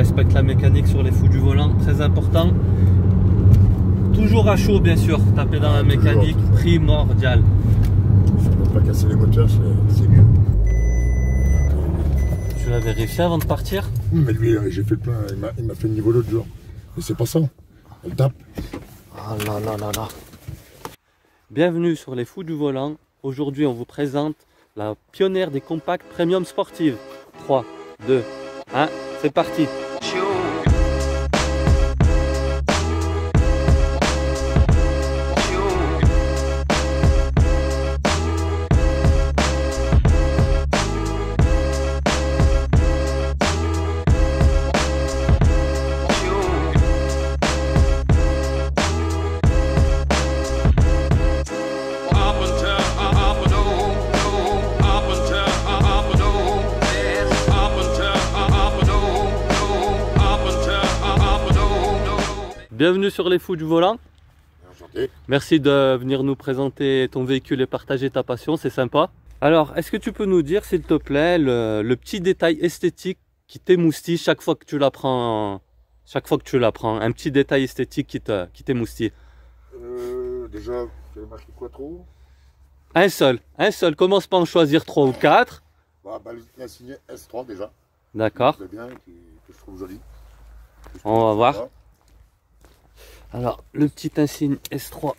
respecte la mécanique sur les fous du volant, très important. Toujours à chaud bien sûr, taper dans la mécanique, primordial. Ça ne va pas casser les moteurs, c'est mieux. Tu l'as vérifié avant de partir? Oui, mais lui, j'ai fait le plein, il m'a fait le niveau l'autre jour. Mais c'est pas ça, elle tape. Oh là là là là. Bienvenue sur les fous du volant. Aujourd'hui on vous présente la pionnière des compacts premium sportives. 3, 2, 1, c'est parti. Bienvenue sur les fous du volant. Enchanté. Merci de venir nous présenter ton véhicule et partager ta passion, c'est sympa. Alors, est-ce que tu peux nous dire, s'il te plaît, le petit détail esthétique qui t'émoustille chaque fois que tu la prends, un petit détail esthétique qui t'émoustille? Déjà, tu as marqué Quattro. Un seul. Commence pas à en choisir 3 ou 4. Bah, l'insigne S3 déjà. D'accord. Bien, que je trouve joli. On va voir. Alors, le petit insigne S3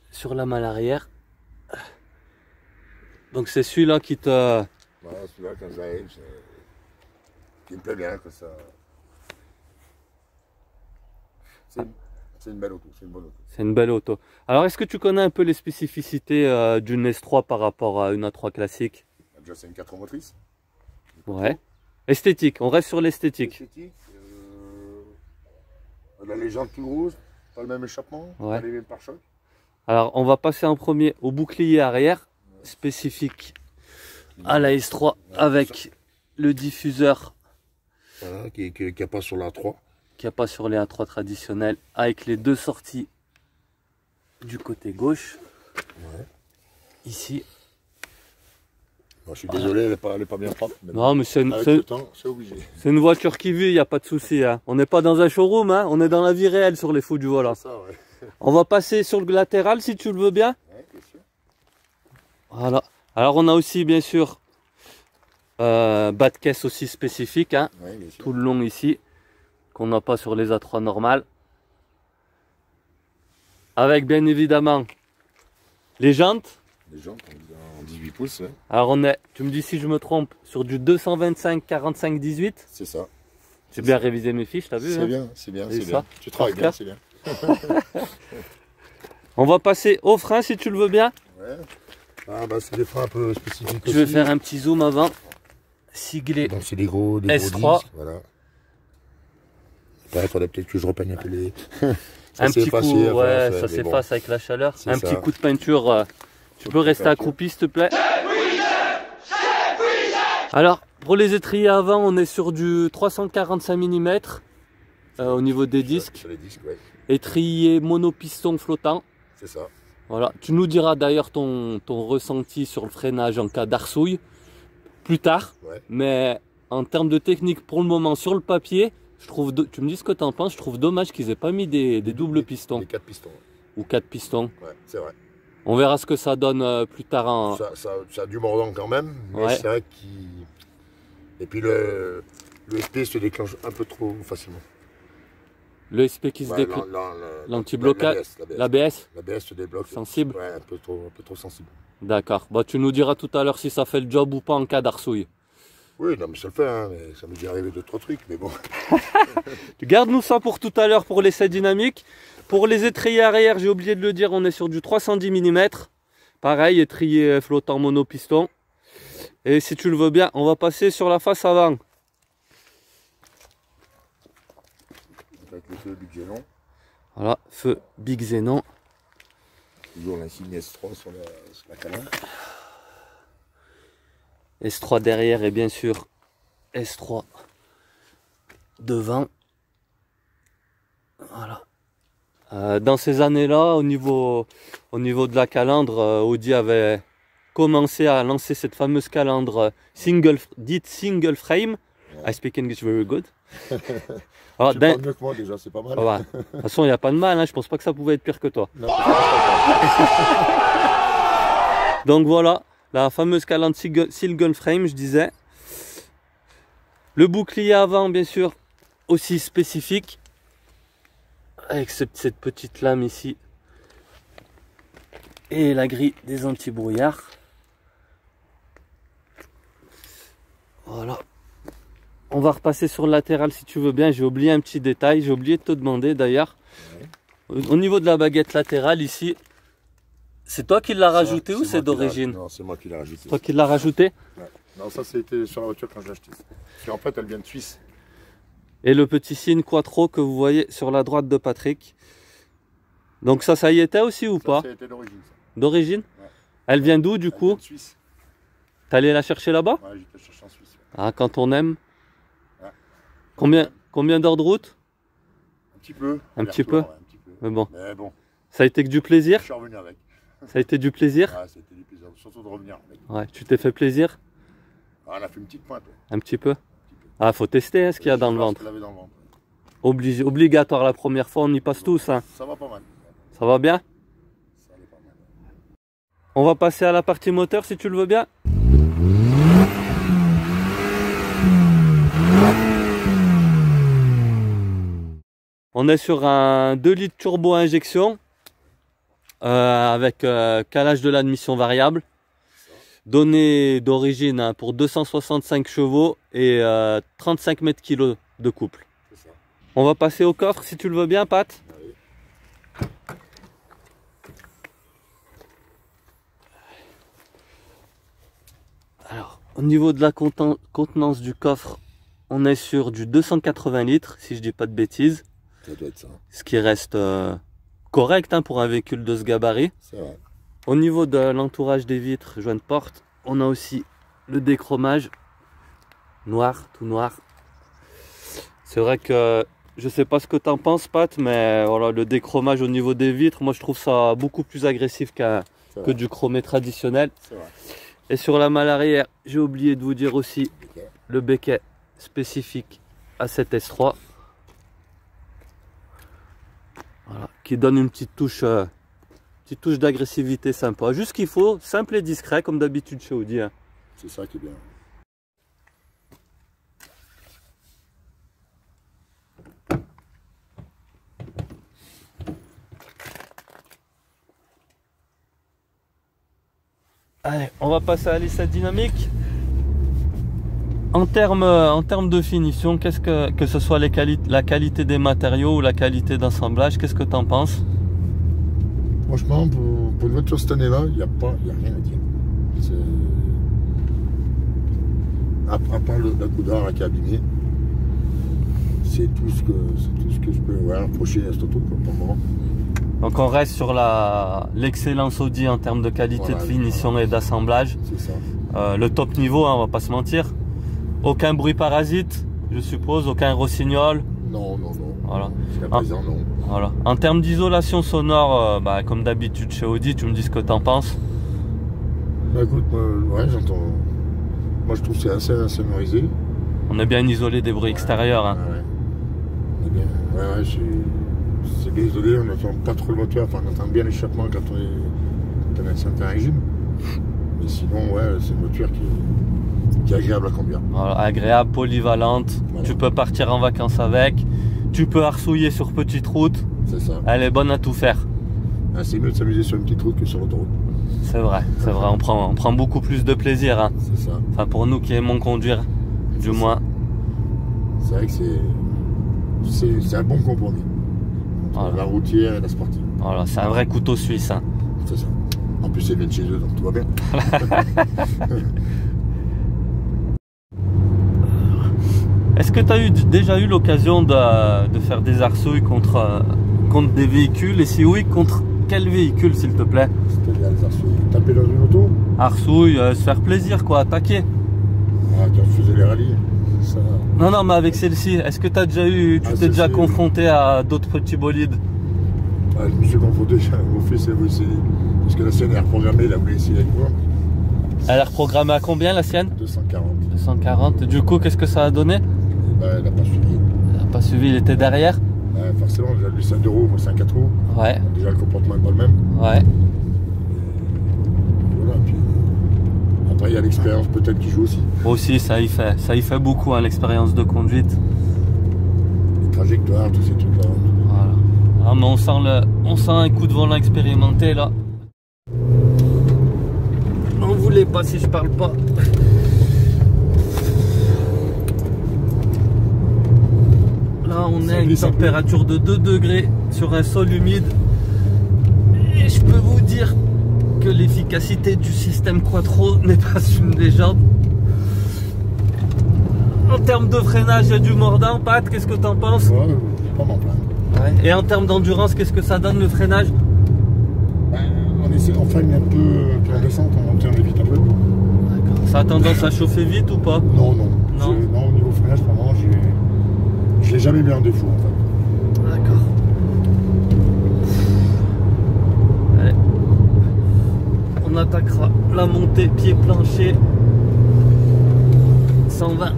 sur la malle arrière. Donc c'est celui-là qui te... Voilà, celui-là, quand j'arrive, qui me plaît bien, que ça... C'est une belle auto, c'est une bonne auto. C'est une belle auto. Alors, est-ce que tu connais un peu les spécificités d'une S3 par rapport à une A3 classique? Déjà, c'est une 4 roues motrices. Ouais. Esthétique, on reste sur l'esthétique. La légende tout rose, pas le même échappement, ouais. Pas les mêmes pare-chocs. Alors, on va passer en premier au bouclier arrière, spécifique à la S3, avec le diffuseur. Voilà, qui n'y a pas sur la A3. Qui n'y a pas sur les A3 traditionnels, avec les deux sorties du côté gauche. Ouais. Ici. Bon, je suis désolé, elle n'est pas bien propre. Mais non, mais c'est une voiture qui vit, il n'y a pas de souci. Hein. On n'est pas dans un showroom, hein. On est dans la vie réelle sur les fous du volant. Ça, ouais. On va passer sur le latéral si tu le veux bien. Ouais, bien sûr. Voilà. Alors on a aussi bien sûr bas de caisse aussi spécifique, hein. Ouais, bien sûr. Tout le long ici, qu'on n'a pas sur les A3 normales. Avec bien évidemment les jantes. Les jantes en 18 pouces. Ouais. Alors on est, tu me dis si je me trompe, sur du 225 45 18. C'est ça. J'ai bien révisé mes fiches, t'as vu? C'est hein, bien, c'est bien, c'est ça, bien. Tu travailles bien, c'est bien. On va passer au frein si tu le veux bien. Ouais. Ah bah c'est des freins un peu spécifiques. Je vais faire un petit zoom avant. Siglé. Donc c'est des gros S3. disques, voilà. Il faudrait peut-être que je repeigne un peu les... un petit coup, ouais, ça s'efface bon. Avec la chaleur. Un petit coup de peinture. Tu peux rester accroupi s'il te plaît. Alors, pour les étriers avant, on est sur du 345 mm au niveau des disques. Sur les disques, ouais. Étrier monopiston flottant. C'est ça. Voilà. Tu nous diras d'ailleurs ton ressenti sur le freinage en cas d'arsouille plus tard. Ouais. Mais en termes de technique, pour le moment, sur le papier, je trouve, tu me dis ce que tu en penses, je trouve dommage qu'ils aient pas mis des doubles pistons. Des 4 pistons. Ou 4 pistons. Ouais, c'est vrai. On verra ce que ça donne plus tard en... Ça a du mordant quand même, mais ouais. C'est vrai qu'il... Et puis le SP se déclenche un peu trop facilement. Le SP qui se déclenche... L'anti-blocage, l'ABS. L'ABS se débloque. Sensible. Ouais, un peu trop sensible. D'accord. Bah, tu nous diras tout à l'heure si ça fait le job ou pas en cas d'arsouille. Oui, non mais ça le fait, hein, mais ça m'est déjà arrivé 2-3 trucs, mais bon. Garde-nous ça pour tout à l'heure pour l'essai dynamique. Pour les étriers arrière, j'ai oublié de le dire, on est sur du 310 mm. Pareil, étrier flottant monopiston. Et si tu le veux bien, on va passer sur la face avant. Avec le feu Big Xenon. Voilà, feu Big Xenon. Toujours l'insigne S3 sur la calandre. S3 derrière et bien sûr S3 devant. Voilà. Dans ces années-là, au niveau de la calandre, Audi avait commencé à lancer cette fameuse calandre dite single frame. Ouais. I speak English very good. Alors, tu parles mieux que moi déjà, c'est pas mal. Ouais. De toute façon, il n'y a pas de mal, hein. Je pense pas que ça pouvait être pire que toi. Non, Donc voilà, la fameuse calandre single frame, je disais. Le bouclier avant, bien sûr, aussi spécifique. Avec cette petite lame ici. Et la grille des anti-brouillards. Voilà. On va repasser sur le latéral si tu veux bien. J'ai oublié un petit détail. J'ai oublié de te demander d'ailleurs. Ouais. Au niveau de la baguette latérale ici, c'est toi qui l'as rajouté ou c'est d'origine? Non, c'est moi qui l'ai rajouté. Toi qui l'as rajouté? Ouais. Non, ça c'était sur la voiture quand je l'ai acheté. En fait, elle vient de Suisse. Et le petit signe Quattro que vous voyez sur la droite de Patrick. Donc ça y était aussi ou pas? Ça a été d'origine. D'origine? Ouais. Elle vient d'où du coup? De Suisse. T'es allé la chercher là-bas? Ouais, j'étais la chercher en Suisse. Ouais. Ah, quand on aime. Ouais. Combien d'heures de route? Un petit peu. Un petit peu? Ouais, un petit peu. Mais bon. Ça a été que du plaisir? Je suis revenu avec. Ça a été du plaisir? Ouais, ça a été du plaisir. Surtout de revenir avec. Ouais, tu t'es fait plaisir? Ah, on a fait une petite pointe. Ouais. Un petit peu? Ah, faut tester hein, ce qu'il y a dans le ventre. Dans le ventre. Obligatoire la première fois, on y passe tous. Hein. Ça va pas mal. Ça va bien? Ça va pas mal. On va passer à la partie moteur si tu le veux bien. On est sur un 2 litres turbo injection avec calage de l'admission variable. Donné d'origine hein, pour 265 chevaux et 35 mètres kg de couple. On va passer au coffre si tu le veux bien, Pat. Oui. Alors, au niveau de la contenance du coffre, on est sur du 280 litres, si je dis pas de bêtises. Ça doit être ça. Ce qui reste correct hein, pour un véhicule de ce gabarit. C'est vrai. Au niveau de l'entourage des vitres, joint de porte, on a aussi le déchromage noir, tout noir. C'est vrai que je sais pas ce que tu en penses, Pat, mais voilà, le déchromage au niveau des vitres, moi je trouve ça beaucoup plus agressif que du chromé traditionnel. C'est vrai. Et sur la malle arrière, j'ai oublié de vous dire aussi le béquet spécifique à cette S3. Voilà, qui donne une petite touche d'agressivité sympa. Juste ce qu'il faut, simple et discret, comme d'habitude chez Audi. Hein. C'est ça qui est bien. Allez, on va passer à l'essai dynamique. En termes de finition, qu'est-ce que ce soit la qualité des matériaux ou la qualité d'assemblage, qu'est-ce que tu en penses? Franchement, pour une voiture cette année-là, il n'y a rien à dire. À part la coudard qui est abîmée, c'est tout ce que je peux reprocher à cette auto pour le moment. Donc on reste sur l'excellence Audi en termes de qualité de finition et d'assemblage. C'est ça. Le top niveau, hein, on va pas se mentir. Aucun bruit parasite, je suppose, aucun rossignol. Non. Voilà. Jusqu'à présent, non. Voilà. En termes d'isolation sonore, comme d'habitude chez Audi, tu me dis ce que tu en penses. Bah écoute, ouais, j'entends. Moi je trouve que c'est assez sonorisé. On est bien isolé des bruits extérieurs. Hein. Ouais. On est bien. C'est bien isolé, on n'entend pas trop le moteur, enfin on entend bien l'échappement quand on a un certain régime. Mais sinon, ouais, c'est une voiture qui est agréable à conduire. Voilà, agréable, polyvalente, voilà. Tu peux partir en vacances avec, tu peux arsouiller sur petite route. C'est ça. Elle est bonne à tout faire. Ah, c'est mieux de s'amuser sur une petite route que sur l'autoroute. C'est vrai, on prend beaucoup plus de plaisir. Hein. C'est ça. Enfin, pour nous qui aimons conduire, du moins. C'est vrai que c'est un bon compromis. Voilà. La routière et la sportive. Voilà, c'est un vrai couteau suisse. Hein. C'est ça. En plus, c'est bien de chez eux, donc tout va bien. Est-ce que tu as déjà eu l'occasion de faire des arsouilles contre des véhicules? Et si oui, contre quel véhicule, s'il te plaît? C'est-à-dire les arsouilles. Taper dans une auto? Arsouille, se faire plaisir, quoi, attaquer. Ah, quand je faisais les rallyes. Ça... Non, mais avec celle-ci, est-ce que tu t'es déjà confronté à d'autres petits bolides? Ah, je me suis confronté, mon fils a voulu essayer. Parce que la sienne est reprogrammée, il a voulu essayer avec moi. Elle est reprogrammée à combien la sienne? 240. 240. Du coup, qu'est-ce que ça a donné? Ben, elle n'a pas suivi. pas suivi, il était derrière. Ouais, forcément, déjà lui c'est un 2 roues, moi c'est un 4 roues. Ouais. Déjà le comportement n'est pas le même. Ouais. Et voilà, puis après il y a l'expérience peut-être qui joue aussi. Aussi, ça y fait beaucoup, hein, l'expérience de conduite. Les trajectoires, tous ces trucs-là. Voilà. Ah, mais on sent un coup de volant expérimenté là. N'en voulez pas si je parle pas. Là, on est à une température de 2 degrés sur un sol humide. Et je peux vous dire que l'efficacité du système Quattro n'est pas une légende. En termes de freinage, il y a du mordant. Pat, qu'est-ce que tu en penses? Ouais, pas m'en plaindre. Ouais. Et en termes d'endurance, qu'est-ce que ça donne le freinage? On freine un peu, puis on descend, on monte, on évite un peu. D'accord. Ça a tendance à chauffer vite ou pas? Non, non. Non. Non, au niveau freinage, vraiment, je l'ai jamais mis en défaut en fait. D'accord. Allez. On attaquera la montée pied plancher. 120.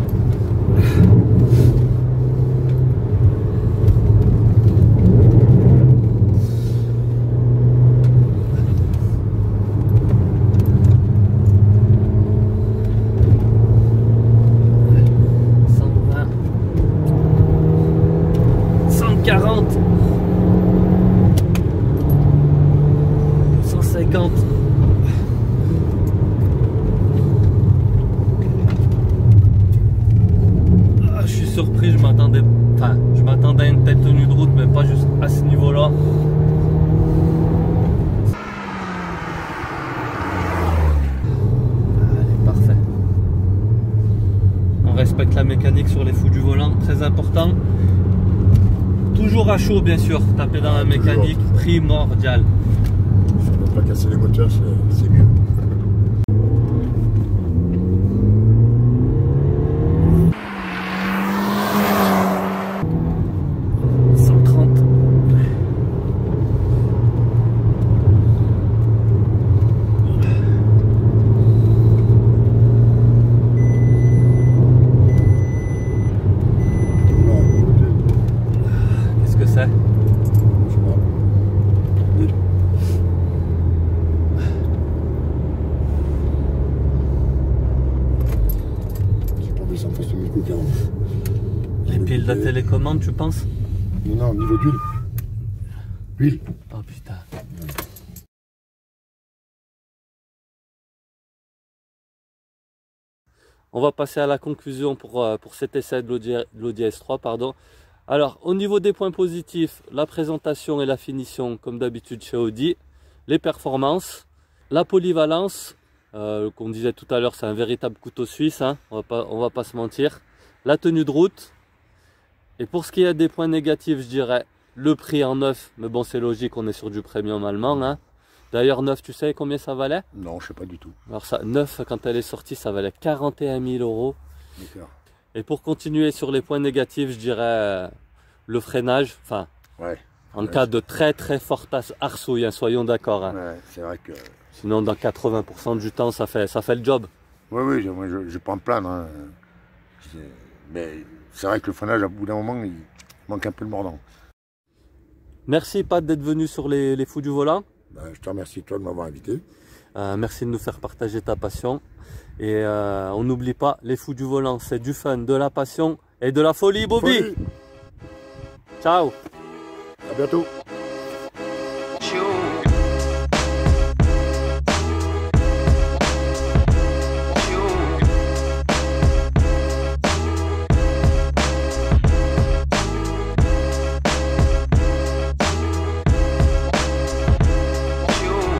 Surpris, je m'attendais à une telle tenue de route, mais pas juste à ce niveau-là. Allez, parfait. On respecte la mécanique sur les fous du volant, très important. Toujours à chaud, bien sûr, taper dans la mécanique, primordial. Ça ne va pas casser les moteurs, c'est mieux. Les piles de télécommande, tu penses? Non, non, au niveau d'huile. Huile. Oh putain. On va passer à la conclusion pour cet essai de l'Audi S3, pardon. Alors, au niveau des points positifs, la présentation et la finition, comme d'habitude chez Audi, les performances, la polyvalence, qu'on disait tout à l'heure, c'est un véritable couteau suisse, hein, on va pas se mentir. La tenue de route. Et pour ce qui est des points négatifs, je dirais le prix en neuf, mais bon, c'est logique, on est sur du premium allemand, hein. D'ailleurs, neuf, tu sais combien ça valait? Non, je sais pas du tout. Alors ça, neuf, quand elle est sortie, ça valait 41 000 €. D'accord. Et pour continuer sur les points négatifs, je dirais le freinage, enfin, ouais. En cas de très très forte arsouille, hein, soyons d'accord. Hein. Ouais, c'est vrai que... Sinon, dans 80% du temps, ça fait le job. Oui, oui, moi, je vais pas me plaindre. Hein. Mais c'est vrai que le freinage, à bout d'un moment, il manque un peu le mordant. Merci Pat d'être venu sur les fous du volant. Je te remercie toi de m'avoir invité. Merci de nous faire partager ta passion. Et on n'oublie pas, les fous du volant, c'est du fun, de la passion et de la folie, Bobby. Ciao. À bientôt.